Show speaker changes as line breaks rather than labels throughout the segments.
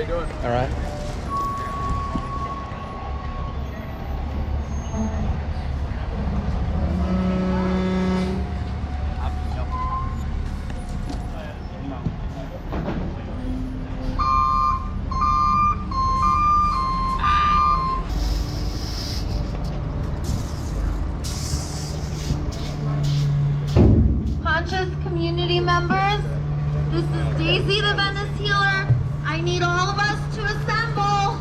you doing?
All right.
Conscious community members, this is Daisy the Venice Healer. I need all of us to assemble.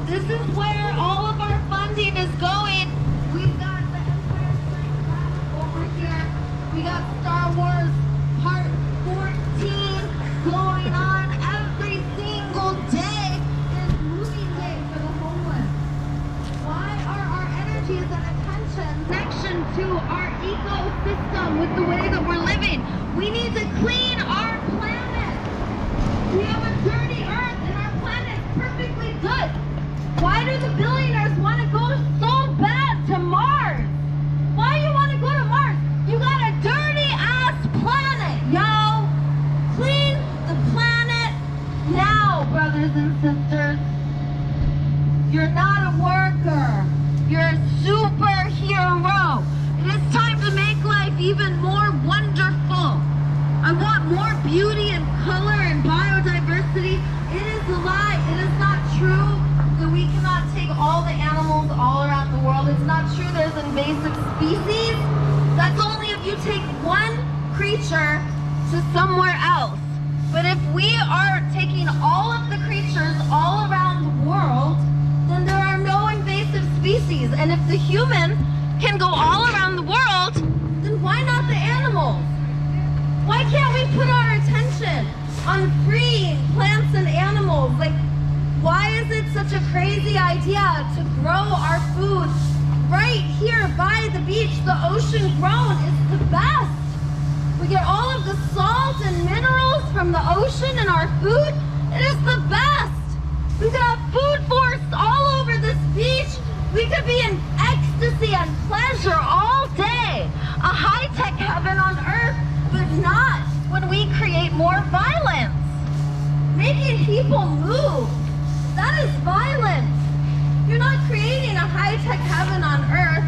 This is where all of our funding is going. We've got the Empire Strikes Back over here. We got Star Wars Part 14 going on every single day. There's movie day for the homeless. Why are our energies and attention connection to our ecosystem with the way that we're living? We need to clean our planet. We have a dirty earth and our planet's perfectly good. Why do the billionaires want to go so bad to Mars? Why do you want to go to Mars? You got a dirty ass planet, yo. Clean the planet now, brothers and sisters. You're not a worker. You're a superhero. It is time to make life even more wonderful. I want more beauty and color and biodiversity. It is a lie. It is not true that we cannot take all the animals all around the world. It's not true there's invasive species. That's only if you take one creature to somewhere else. But if we are taking all of the creatures all around the world, then there are no invasive species. And if the humans can go all around the world, then why not the animals? Why can't we put our attention on freeing plants and animals? Like, why is it such a crazy idea to grow our food right here by the beach? The ocean grown is the best. We get all of the salt and minerals from the ocean in our food. It is the best. We could have food forests all over this beach. We could be in ecstasy and pleasure all day. A high-tech heaven on earth, but not when we create more violence. Making people move, that is violence. You're not creating a high-tech heaven on earth.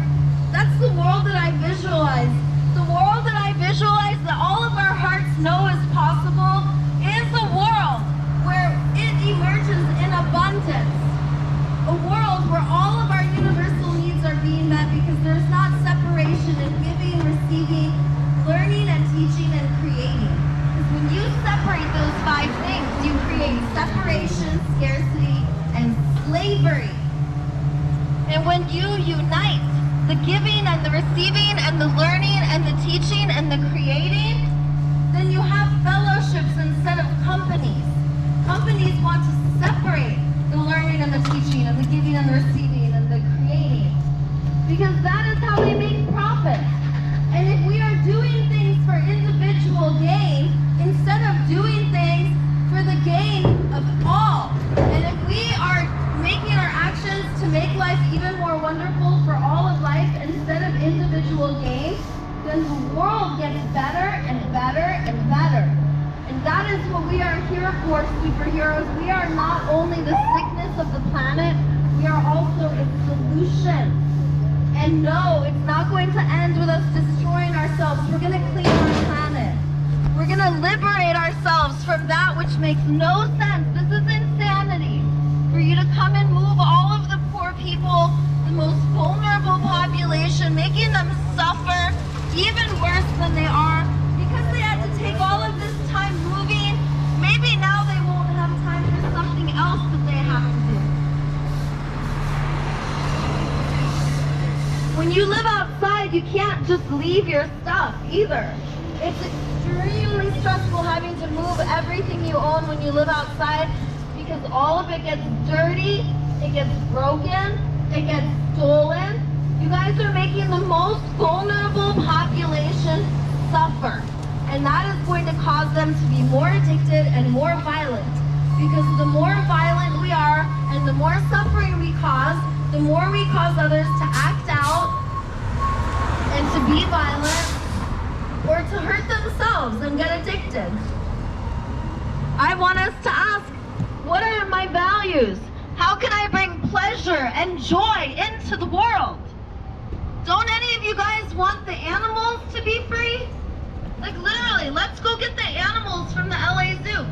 That's the world that I visualize. The world that I visualize that all of our hearts know is possible is a world where it emerges in abundance. A world where all of our universal needs are being met because there's not separation in giving, receiving, learning and teaching and creating. Because when you separate those 5 things, you create separation, scarcity, and slavery. And when you unite the giving and the receiving and the learning and the teaching and the creating, then you have fellowships instead of companies. Companies want to separate the learning and the teaching and the giving and the receiving and the creating, because that is how they make profit. And if we are doing things for individual gain instead of doing things for the gain of all, and if we are making our actions to make life even more wonderful for all of life instead of individual gain, then the world gets better and better and better. And that is what we are here for, superheroes. We are not only the sickness of the planet, we are also its solution. And no, it's not going to end with us destroying ourselves. We're going to clean our planet. We're going to liberate ourselves from that which makes no sense. This is insanity. For you to come and move all of the poor people, the most vulnerable population, making them suffer even worse than they are, because they had to take all of this time moving. Maybe now they won't have time for something else that they have to do. When you live outside, you can't just leave your stuff either. It's extremely stressful having to move everything you own when you live outside, because all of it gets dirty, it gets broken, it gets stolen. You guys are making the most vulnerable population suffer. And that is going to cause them to be more addicted and more violent. Because the more violent we are and the more suffering we cause, the more we cause others to act out and to be violent or to hurt themselves and get addicted. I want us to ask, What are my values? How can I bring pleasure and joy into the world? Don't any of you guys want the animals to be free? Like literally, let's go get the animals from the LA Zoo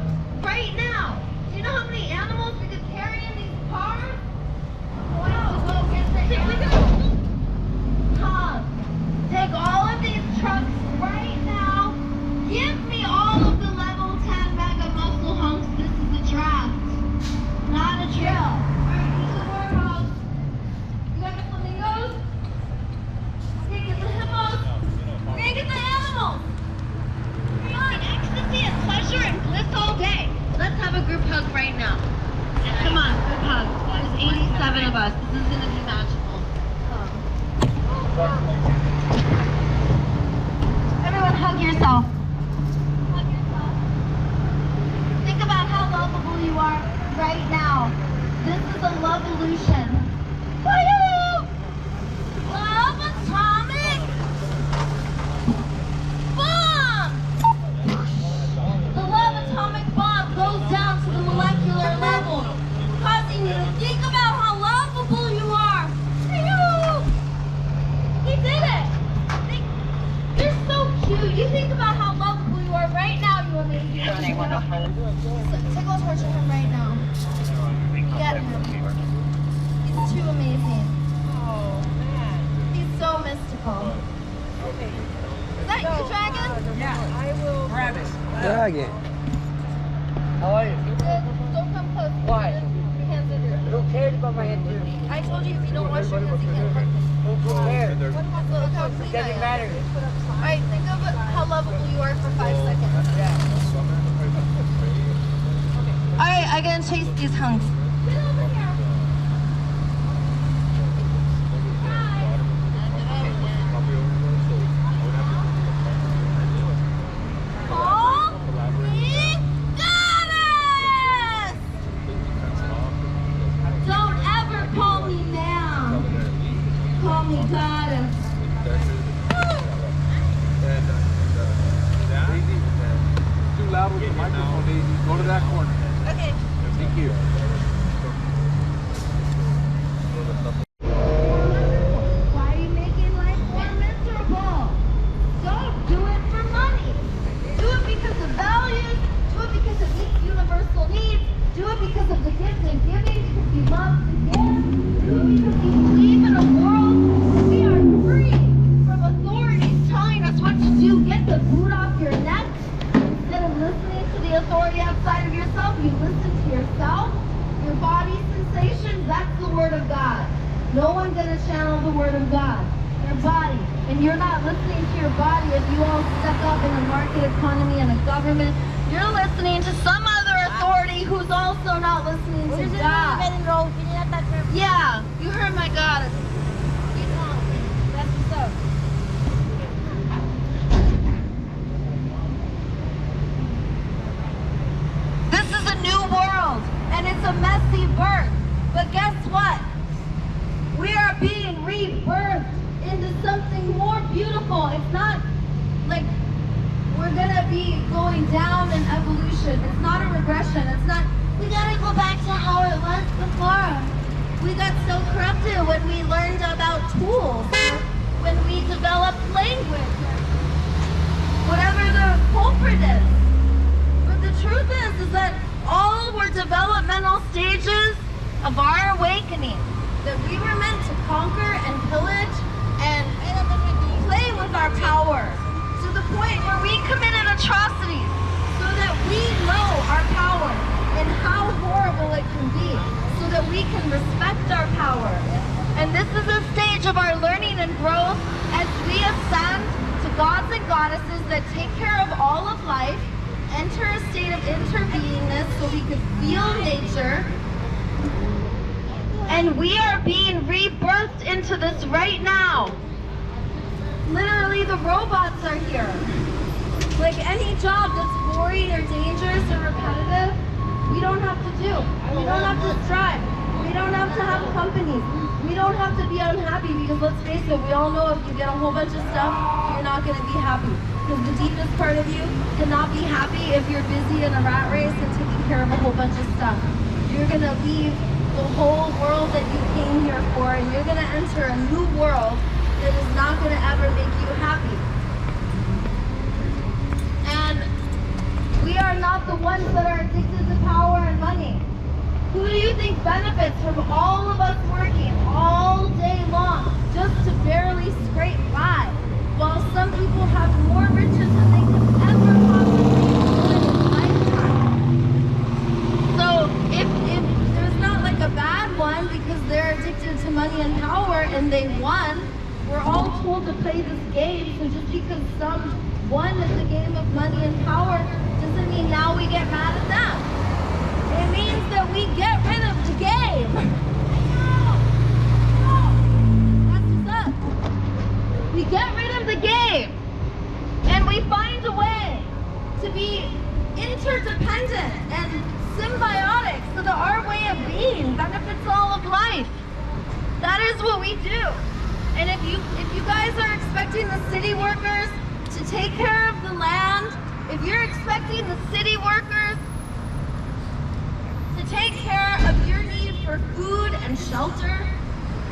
right now. Do you know how many animals we could carry in these cars? We're going to go get the animals. Come, take all of these trucks right now. Give me all of the level 10 mega muscle hunks. This is a draft, not a drill. Alright, here's the warehouse. You got the flamingos? Okay, get the hippos. We're gonna get the animals. Come on, ecstasy and pleasure and bliss all day. Let's have a group hug right now. Come on, group hug. There's 87 of us. This is gonna be magical. Everyone hug yourself. Hug yourself. Think about how lovable you are right now. This is a love-evolution. Woo! Love atomic bomb! The love atomic bomb goes down to the molecular level, causing you to think about how lovable you are. He did it! You're so cute. You think about how lovable you are right now, you amazing. Tickle torture him right now. Get him. He's too amazing.
Oh, man.
He's so mystical.
Okay.
Is that you, Dragon?
Yeah, I will grab it.
Dragon.
How are you?
Good. Don't come close.
Why?
Your hands are dirty.
Who cares about my hand dirty?
I told you if you don't wash your hands, you can't hurt me.
Who cares?
Look how clean
It
I
doesn't
am.
matter.
Alright, think of how lovable you are for 5 seconds. Alright, I'm gonna chase these hunks. Get over here. Call me goddess! Don't ever call me ma'am. Call me goddess.
Too loud with the microphone, Daisy. Go to that corner.
Okay.
Thank you.
Why are you making life more miserable? Don't do it for money. Do it because of values. Do it because it meets universal needs. Do it because of the gift and giving, because you love to give. Do it because you believe in a world where we are free from authorities telling us what to do. Get the boot off your neck. Instead of listening to the authority outside of yourself, you listen to yourself, your body sensations. That's the word of God. No one's going to channel the word of God. Your body. And you're not listening to your body if you all stuck up in a market economy and a government. You're listening to some other authority who's also not listening to God. Yeah, you heard my goddess. That's what's up. This is a new world, and it's a messy birth. But guess what? We are being rebirthed into something more beautiful. It's not like we're gonna be going down in evolution. It's not a regression. It's not, we gotta go back to how it was before. We got so corrupted when we learned about tools, when we developed language, whatever the culprit is. But the truth is that all were developmental stages of our awakening, that we were meant to conquer and pillage and play with our power to the point where we committed atrocities so that we know our power and how horrible it can be, so that we can respect our power. And this is a stage of our learning and growth as we ascend to gods and goddesses that take care of all of life, enter a state of interbeingness so we can feel nature. And we are being rebirthed into this right now. Literally, the robots are here. Like any job that's boring or dangerous or repetitive, we don't have to do. We don't have to strive. We don't have to have companies. We don't have to be unhappy, because let's face it, we all know if you get a whole bunch of stuff, you're not going to be happy. Because the deepest part of you cannot be happy if you're busy in a rat race and taking care of a whole bunch of stuff. you're gonna leave the whole world that you came here for, and you're gonna enter a new world that is not gonna ever make you happy. And we are not the ones that are addicted to power and money. Who do you think benefits from all of us working all day long just to barely scrape by, while some people have more riches than they could ever possibly enjoy in a lifetime? So if there's not like a bad one because they're addicted to money and power and they won, we're all told to play this game. So just because some won at the game of money and power doesn't mean now we get mad at them. It means that we get rid of the game. That's what's up. We get rid of the game. And we find a way to be interdependent and symbiotic so that our way of being benefits all of life. That is what we do. And if you guys are expecting the city workers to take care of the land, if you're expecting the city workers to take care of your need for food and shelter,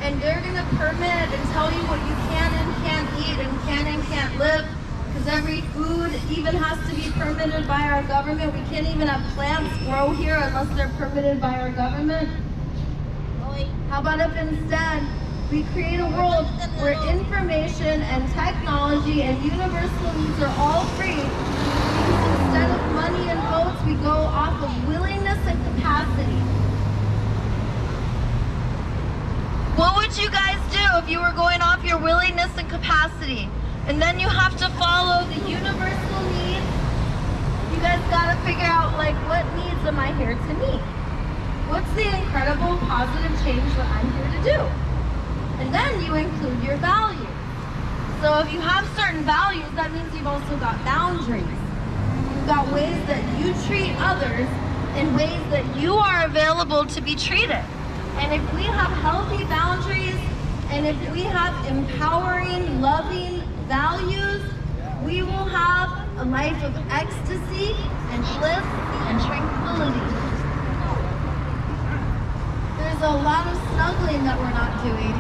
and they're gonna permit and tell you what you can and can't eat and can't live, because every food even has to be permitted by our government. We can't even have plants grow here unless they're permitted by our government. How about if instead we create a world where information and technology and universal needs are all free, because instead of money and votes, we go off of willingness and capacity. What would you guys do if you were going off your willingness and capacity? And then you have to follow the universal needs. You guys gotta figure out, like, what needs am I here to meet? What's the incredible positive change that I'm here to do? And then you include your values. So if you have certain values, that means you've also got boundaries. You've got ways that you treat others and ways that you are available to be treated. And if we have healthy boundaries, and if we have empowering, loving values, we will have a life of ecstasy and bliss and tranquility. There's a lot of snuggling that we're not doing.